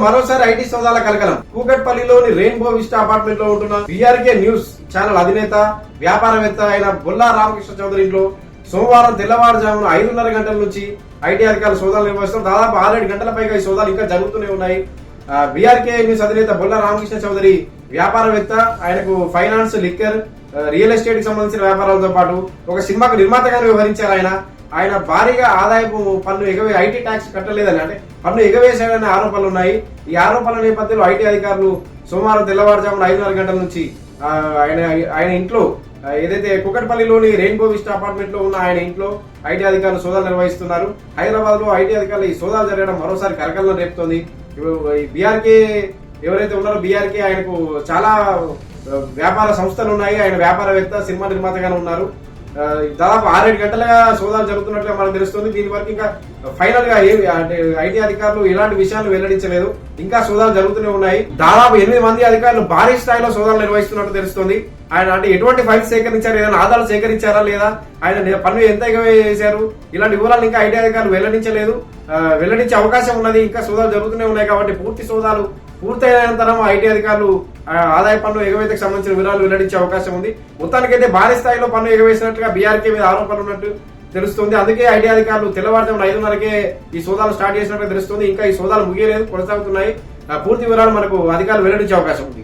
మరోసారి ఐటీ సోదాల కలకలం. కూకట్పల్లిలోని rainbow vista apartment లో ఉంటున్న బీఆర్కే న్యూస్ ఛానల్ అధినేత వ్యాపారవేత్త అయిన బొల్లా రామకృష్ణ చౌదరి ఇంట్లో సోమవారం తెల్లవారుజామున 5:30 గంటల నుంచి ఐటీ అధికారులు సోదాలు నిర్వహిస్తారు. దాదాపు 6-7 గంటల పైగా ఈ సోదాలు ఇంకా జరుగుతూనే ఉన్నాయి. బీఆర్కే న్యూస్ అధినేత బొల్లా రామకృష్ణ చౌదరి వ్యాపారవేత్త. ఆయనకు ఫైనాన్స్, లిక్కర్, రియల్ ఎస్టేట్ కి సంబంధించిన వ్యాపారాలతో పాటు ఒక సినిమాకు నిర్మాతగానే వ్యవహరించారు. ఆయన భారీగా ఆదాయపు పన్ను ఐటీ ట్యాక్స్ కట్టలేదని, అంటే పన్ను ఎగవేశాడనే ఆరోపణలు ఉన్నాయి. ఈ ఆరోపణల నేపథ్యంలో ఐటీ అధికారులు సోమవారం తెల్లవారుజామున 5:30 గంటల నుంచి ఆయన ఇంట్లో, ఏదైతే కుకట్పల్లిలోని రెయిన్బో విస్టా అపార్ట్మెంట్ లో ఉన్న ఆయన ఇంట్లో ఐటీ అధికారులు సోదాలు నిర్వహిస్తున్నారు. హైదరాబాద్ లో ఐటీ అధికారులు ఈ సోదాలు జరగడం మరోసారి కలకలం రేపుతోంది. బీఆర్కే ఎవరైతే ఉన్నారో బీఆర్కే ఆయనకు చాలా వ్యాపార సంస్థలు ఉన్నాయి. ఆయన వ్యాపారవేత్త, సినిమా నిర్మాతగానే ఉన్నారు. దాదాపు 6-7 గంటలుగా సోదాలు జరుగుతున్నట్లుగా మనకు తెలుస్తుంది. దీని వరకు ఇంకా ఫైనల్ గా అంటే ఐటీ అధికారులు ఎలాంటి విషయాలు వెల్లడించలేదు. ఇంకా సోదాలు జరుగుతూనే ఉన్నాయి. దాదాపు 8 మంది అధికారులు భారీ స్థాయిలో సోదాలు నిర్వహిస్తున్నట్టు తెలుస్తుంది. ఆయన అంటే ఎటువంటి ఫైల్స్ సేకరించారు, ఏదైనా ఆధారాలు సేకరించారా లేదా, ఆయన పన్ను ఎంత వేశారు, ఇలాంటి వివరాలు ఇంకా ఐటీ అధికారులు వెల్లడించలేదు. వెల్లడించే అవకాశం ఉన్నది. ఇంకా సోదాలు జరుగుతూనే ఉన్నాయి కాబట్టి పూర్తి సోదాలు పూర్తయిన అనంతరం ఐటీ అధికారులు ఆదాయ పన్ను ఎగవేతకు సంబంధించిన వివరాలు వెల్లడించే అవకాశం ఉంది. మొత్తానికైతే భారీ స్థాయిలో పన్ను ఎగవేసినట్లుగా బీఆర్కే మీద ఆరోపణలు ఉన్నట్టు తెలుస్తుంది. అందుకే ఐటీ అధికారులు తెల్లవారుజామున 5:30కే ఈ సోదాలు స్టార్ట్ చేసినట్టు తెలుస్తుంది. ఇంకా ఈ సోదాలు ముగియలేదు, కొనసాగుతున్నాయి. పూర్తి వివరాలు మనకు అధికారులు వెల్లడించే అవకాశం ఉంది.